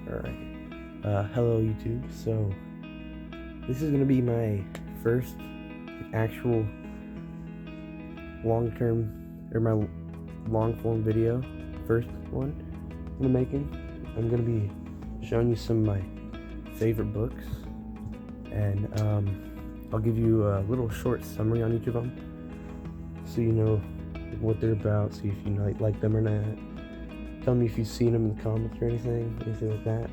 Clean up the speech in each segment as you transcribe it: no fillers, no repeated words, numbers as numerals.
Alright. Hello YouTube. So this is gonna be my first actual long-term or my long-form video. First one I'm making. I'm gonna be showing you some of my favorite books, and I'll give you a little short summary on each of them, so you know what they're about. See if you like them or not. Tell me if you've seen them in the comics or anything like that.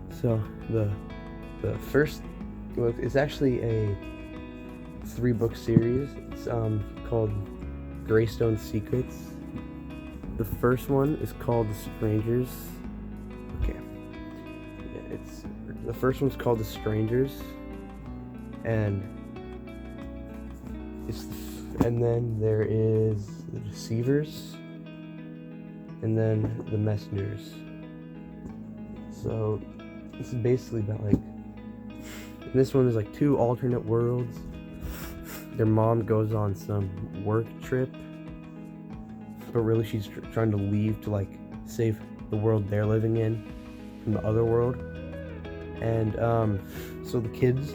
So the first book is actually a 3-book series. It's called Greystone Secrets. The first one is called The Strangers. Okay. Yeah, the first one's called The Strangers, and then there is The Deceivers, and then The Messengers. So this is basically about, like, in this one there's like 2 alternate worlds. Their mom goes on some work trip, but really she's trying to leave to like save the world they're living in from the other world. And so the kids,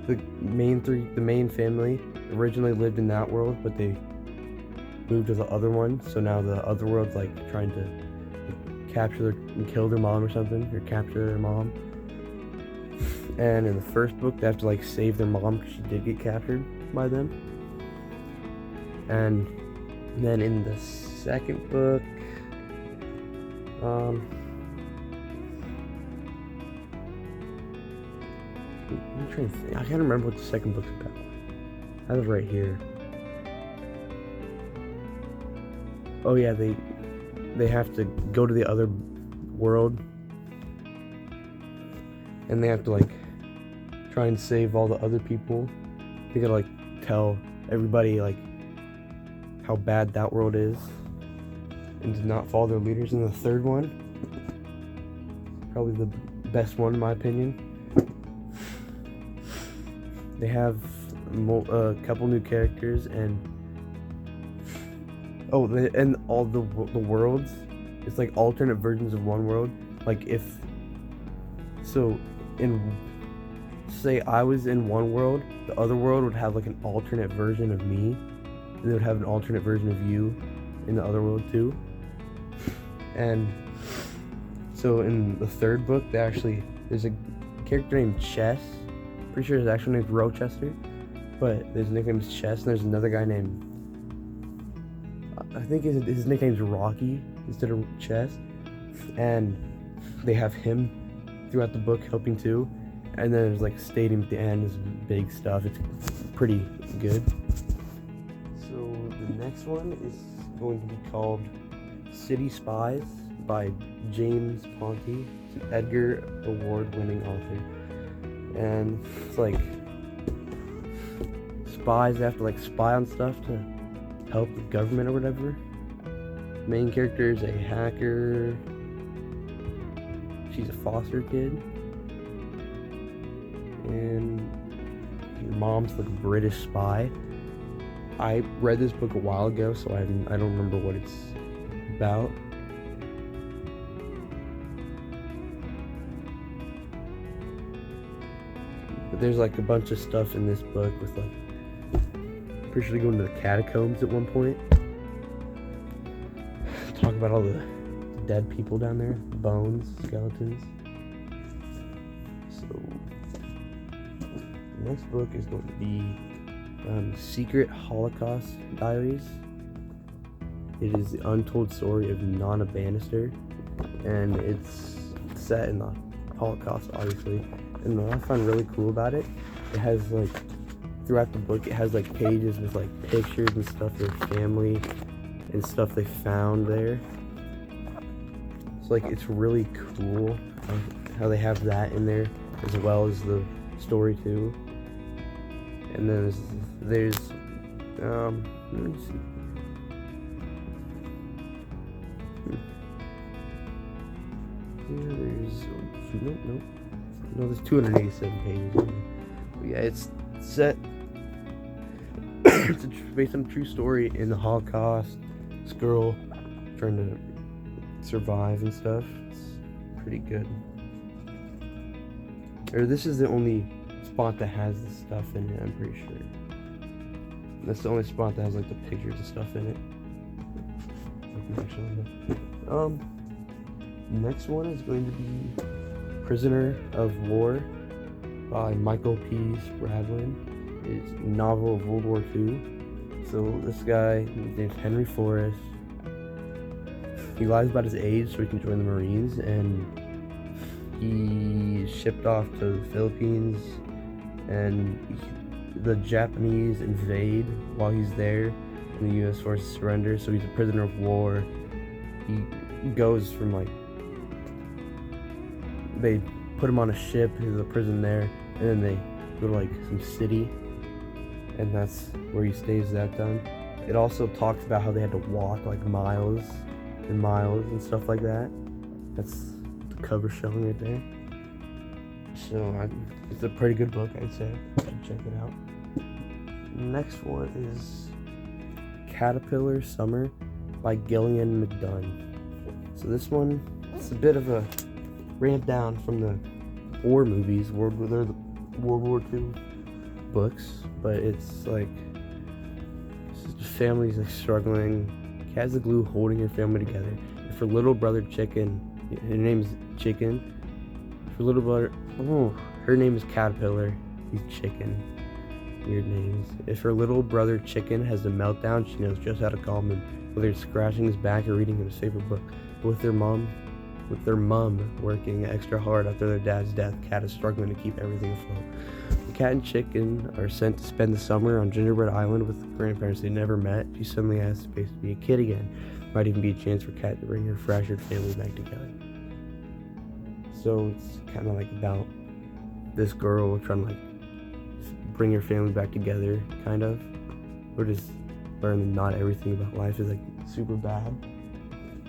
the main family originally lived in that world, but they moved to the other one. So now the other world's like trying to capture and kill their mom or something, or capture their mom. And in the first book they have to like save their mom because she did get captured by them. And then in the second book, I'm trying to think. I can't remember what the second book's about. I have it right here. Oh yeah, they have to go to the other world, and they have to like try and save all the other people. They gotta like tell everybody like how bad that world is, and to not follow their leaders. And the third one, probably the best one in my opinion. They have a couple new characters, and all the worlds, it's like alternate versions of one world. Like say I was in one world, the other world would have like an alternate version of me, and they would have an alternate version of you in the other world too. And so in the third book, there's a character named Chess. Pretty sure his actual name's Rochester, but his nickname is Chess. And there's another guy named, I think his nickname's Rocky instead of Chess, and they have him throughout the book helping too. And then there's like stadium at the end, this big stuff. It's pretty good. So the next one is going to be called City Spies by James Ponti. It's an Edgar Award-winning author, and it's like spies have to like spy on stuff to help the government or whatever. Main character is a hacker. She's a foster kid, and your mom's like a British spy. I read this book a while ago, so I don't remember what it's about. But there's like a bunch of stuff in this book with like, pretty sure they go into the catacombs at one point. Talk about all the dead people down there, bones, skeletons. So the next book is going to be Secret Holocaust Diaries. It is the untold story of Nana Bannister, and it's set in the Holocaust, obviously. And what I find really cool about it, it has like, throughout the book, it has like pages with like pictures and stuff of their family and stuff they found there. So like, it's really cool how they have that in there, as well as the story too. And then there's let me see. Yeah, there's 287 pages. But yeah, it's set. It's based on a true story in the Holocaust. This girl trying to survive and stuff. It's pretty good. Or this is the only spot that has the stuff in it, I'm pretty sure. That's the only spot that has like the pictures and stuff in it. Next one is going to be Prisoner of War by Michael P. Spradlin. It's a novel of World War II. So this guy, his name's Henry Forrest. He lies about his age so he can join the Marines, and he shipped off to the Philippines, and the Japanese invade while he's there, and the U.S. forces surrender, so he's a prisoner of war. He goes from like, they put him on a ship, he's a prison there, and then they go to like some city, and that's where he stays that time. It also talks about how they had to walk like miles and miles and stuff like that. That's the cover showing right there. So it's a pretty good book, I'd say. Check it out. Next one is Caterpillar Summer by Gillian McDunn. So this one, it's a bit of a ramp down from the war movies, they're the World War II books, but it's like the family's like struggling. Cat's the glue holding her family together. If her little brother Chicken, her name is Chicken. Her little brother, her name is Caterpillar. He's Chicken. Weird names. If her little brother Chicken has a meltdown, she knows just how to calm him, whether it's scratching his back or reading him his favorite book. With their mom working extra hard after their dad's death, Cat is struggling to keep everything afloat. The Cat and Chicken are sent to spend the summer on Gingerbread Island with the grandparents they never met. She suddenly has space to be a kid again. Might even be a chance for Cat to bring her fractured family back together. So it's kind of like about this girl trying to like bring her family back together, kind of, or just learn that not everything about life is like super bad.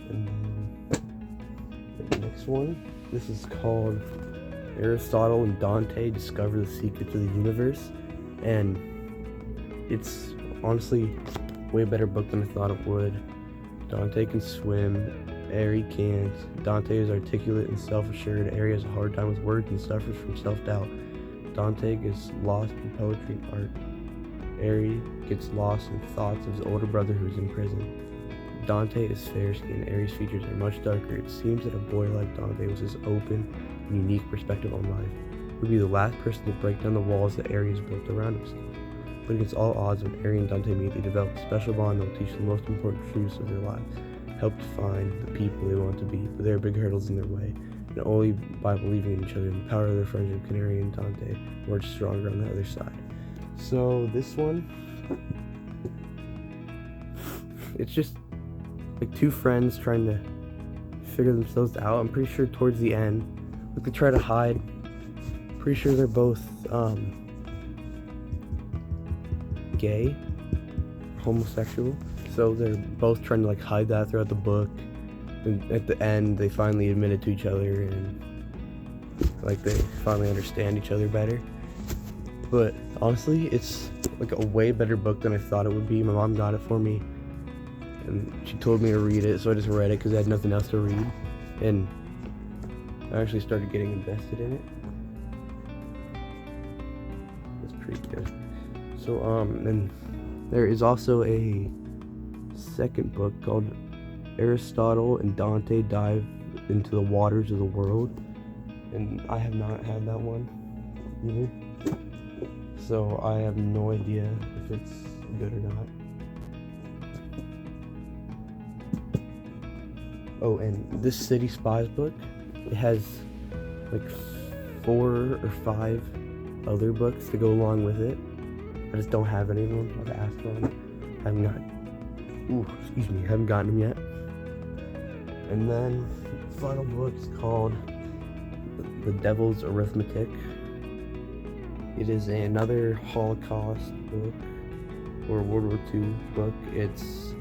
And then the next one, this is called Aristotle and Dante Discover the Secrets of the Universe, and it's honestly a way better book than I thought it would. Dante can swim, Ari can't. Dante is articulate and self-assured. Ari has a hard time with words and suffers from self-doubt. Dante gets lost in poetry and art. Ari gets lost in thoughts of his older brother who's in prison. Dante is fair-skinned. Ari's features are much darker. It seems that a boy like Dante with his open and unique perspective on life would be the last person to break down the walls that Ari has built around himself. But against all odds, when Ari and Dante meet, they develop a special bond that will teach the most important truths of their lives, help to find the people they want to be, but there are big hurdles in their way, and only by believing in each other and the power of their friendship can Ari and Dante emerge stronger on the other side. So this one, it's just like two friends trying to figure themselves out. I'm pretty sure towards the end, like they try to hide. Pretty sure they're both gay, homosexual. So they're both trying to like hide that throughout the book. And at the end, they finally admit it to each other, and like they finally understand each other better. But honestly, it's like a way better book than I thought it would be. My mom got it for me, and she told me to read it, so I just read it because I had nothing else to read, and I actually started getting invested in it. It's pretty good. So and there is also a second book called Aristotle and Dante Dive into the Waters of the World, and I have not had that one either, so I have no idea if it's good or not. Oh, and this City Spies book, it has like 4 or 5 other books to go along with it. I just don't have any of them. I've asked for them. I haven't gotten them yet. And then the final book is called The Devil's Arithmetic. It is another Holocaust book, or World War II book. It's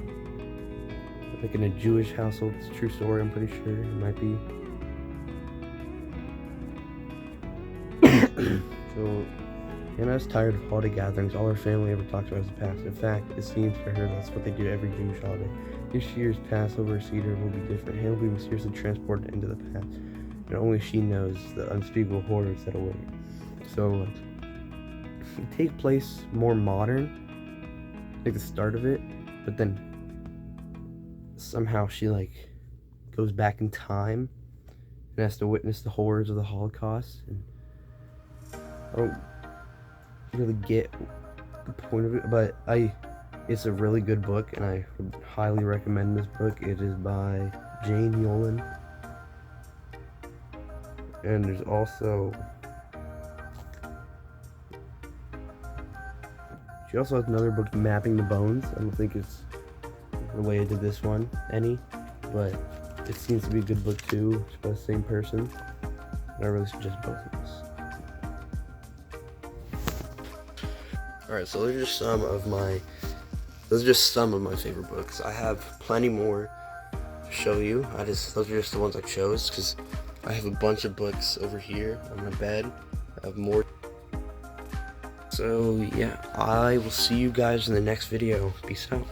like in a Jewish household. It's a true story, I'm pretty sure. It might be. So Hannah's tired of holiday gatherings. All her family ever talks about is the past. In fact, it seems to her that's what they do every Jewish holiday. This year's Passover Seder will be different. Hannah will be mysteriously transported into the past. and only she knows the unspeakable horrors that await. So take place more modern, like the start of it, but then somehow she like goes back in time and has to witness the horrors of the Holocaust. And I don't really get the point of it, but it's a really good book, and I would highly recommend this book. It is by Jane Yolen, and there's also she also has another book, Mapping the Bones. I don't think it's related to this one any, but it seems to be a good book too. It's by the same person, and I really suggest both of those. Alright, so those are just some of my favorite books. I have plenty more to show you. Those are just the ones I chose because I have a bunch of books over here on my bed. I have more. So yeah, I will see you guys in the next video. Peace out.